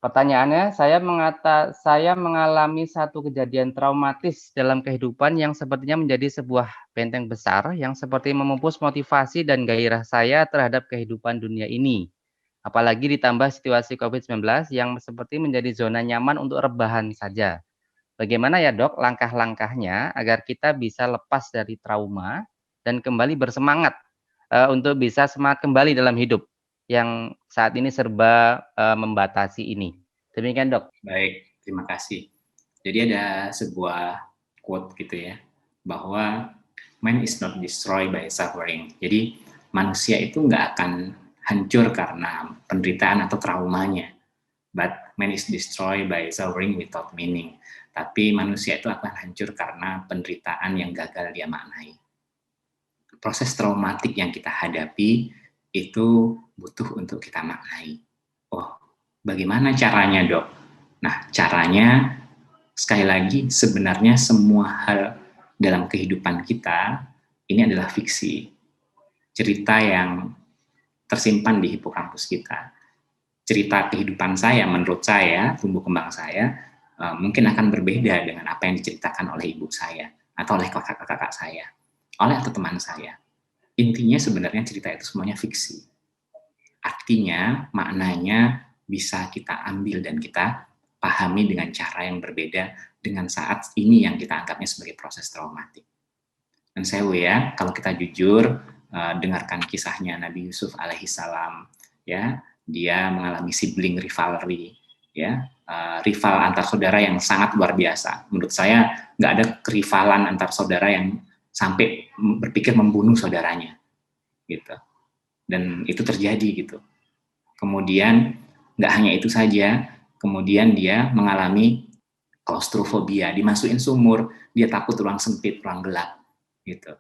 Pertanyaannya, saya mengalami satu kejadian traumatis dalam kehidupan yang sepertinya menjadi sebuah benteng besar yang seperti memupus motivasi dan gairah saya terhadap kehidupan dunia ini. Apalagi ditambah situasi COVID-19 yang seperti menjadi zona nyaman untuk rebahan saja. Bagaimana ya dok langkah-langkahnya agar kita bisa lepas dari trauma dan kembali bersemangat untuk bisa semangat kembali dalam hidup yang saat ini serba membatasi ini. Demikian dok. Baik, terima kasih. Jadi ada sebuah quote gitu ya, bahwa man is not destroyed by suffering. Jadi manusia itu nggak akan hancur karena penderitaan atau traumanya, but man is destroyed by suffering without meaning. Tapi manusia itu akan hancur karena penderitaan yang gagal dia maknai. Proses traumatik yang kita hadapi itu butuh untuk kita maknai. Oh, bagaimana caranya dok? Nah, caranya sekali lagi sebenarnya semua hal dalam kehidupan kita ini adalah fiksi. Cerita yang tersimpan di hipokampus kita. Cerita kehidupan saya menurut saya, tumbuh kembang saya mungkin akan berbeda dengan apa yang diceritakan oleh ibu saya atau oleh kakak-kakak saya, oleh atau teman saya. Intinya sebenarnya cerita itu semuanya fiksi. Artinya, maknanya bisa kita ambil dan kita pahami dengan cara yang berbeda dengan saat ini yang kita anggapnya sebagai proses traumatik. Dan saya ya, kalau kita jujur dengarkan kisahnya Nabi Yusuf alaihissalam, ya, dia mengalami sibling rivalry, ya, rival antar saudara yang sangat luar biasa. Menurut saya nggak ada kerivalan antar saudara yang sampai berpikir membunuh saudaranya, gitu. Dan itu terjadi gitu. Kemudian nggak hanya itu saja, kemudian dia mengalami klaustrofobia, dimasukin sumur, dia takut ruang sempit, ruang gelap, gitu.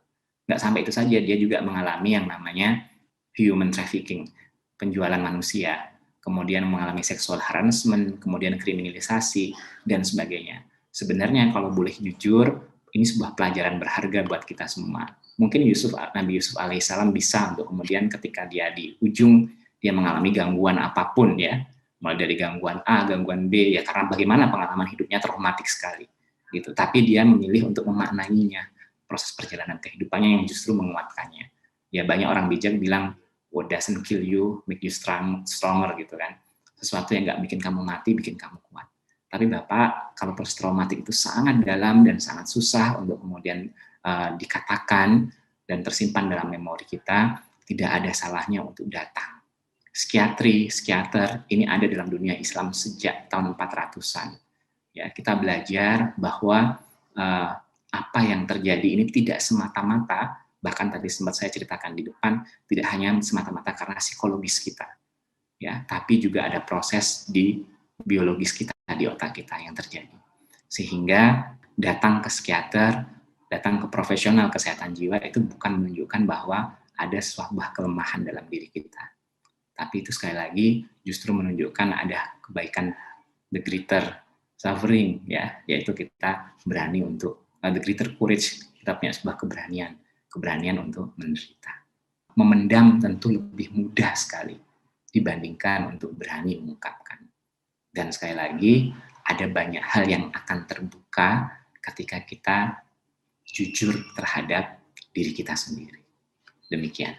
Nggak sampai itu saja, dia juga mengalami yang namanya human trafficking, penjualan manusia, kemudian mengalami sexual harassment, kemudian kriminalisasi, dan sebagainya. Sebenarnya kalau boleh jujur, ini sebuah pelajaran berharga buat kita semua. Mungkin Nabi Yusuf alaihissalam bisa untuk kemudian ketika dia di ujung, dia mengalami gangguan apapun ya, mulai dari gangguan A, gangguan B, ya karena bagaimana pengalaman hidupnya traumatik sekali, gitu. Tapi dia memilih untuk memaknainya, proses perjalanan kehidupannya yang justru menguatkannya. Ya banyak orang bijak bilang, what doesn't kill you, make you stronger gitu kan. Sesuatu yang nggak bikin kamu mati, bikin kamu kuat. Tapi Bapak, kalau proses traumatik itu sangat dalam dan sangat susah untuk kemudian dikatakan dan tersimpan dalam memori kita, tidak ada salahnya untuk datang. Psikiater ini ada dalam dunia Islam sejak tahun 400-an. Ya, kita belajar bahwa apa yang terjadi ini tidak semata-mata, bahkan tadi sempat saya ceritakan di depan, tidak hanya semata-mata karena psikologis kita, ya, tapi juga ada proses di biologis kita, di otak kita yang terjadi. Sehingga datang ke psikiater, datang ke profesional kesehatan jiwa itu bukan menunjukkan bahwa ada sebuah kelemahan dalam diri kita. Tapi itu sekali lagi justru menunjukkan ada kebaikan, the greater suffering, ya, yaitu kita berani untuk the greater courage, kita punya sebuah keberanian untuk menderita. Memendam tentu lebih mudah sekali dibandingkan untuk berani mengungkapkan. Dan sekali lagi, ada banyak hal yang akan terbuka ketika kita jujur terhadap diri kita sendiri. Demikian.